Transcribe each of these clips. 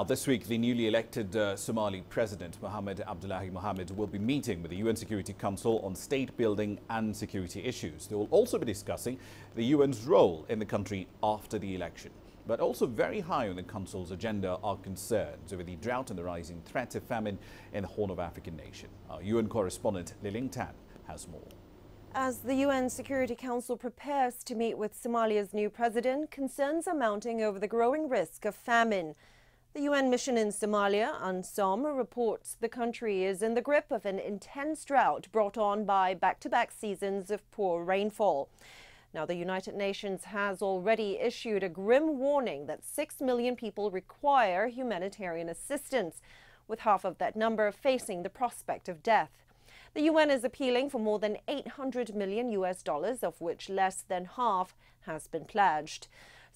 This week, the newly elected Somali President Abdullahi Mohamed will be meeting with the UN Security Council on state building and security issues. They will also be discussing the UN's role in the country after the election. But also very high on the Council's agenda are concerns over the drought and the rising threat of famine in the Horn of African nation. Our UN correspondent Liling Tan has more. As the UN Security Council prepares to meet with Somalia's new president, concerns are mounting over the growing risk of famine. The UN mission in Somalia, UNSOM, reports the country is in the grip of an intense drought brought on by back-to-back seasons of poor rainfall. Now, the United Nations has already issued a grim warning that 6 million people require humanitarian assistance, with half of that number facing the prospect of death. The UN is appealing for more than $800 million, of which less than half has been pledged.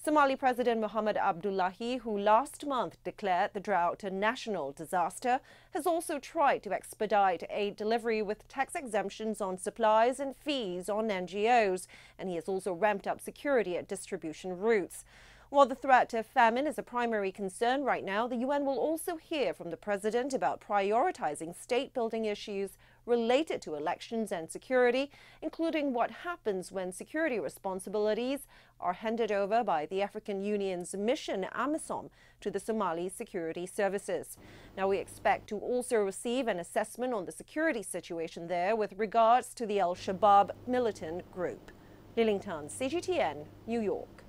Somali President Mohamed Abdullahi, who last month declared the drought a national disaster, has also tried to expedite aid delivery with tax exemptions on supplies and fees on NGOs, and he has also ramped up security at distribution routes. While the threat of famine is a primary concern right now, the UN will also hear from the president about prioritizing state-building issues related to elections and security, including what happens when security responsibilities are handed over by the African Union's mission, AMISOM, to the Somali security services. Now, we expect to also receive an assessment on the security situation there with regards to the Al-Shabaab militant group. Liling Tan, CGTN, New York.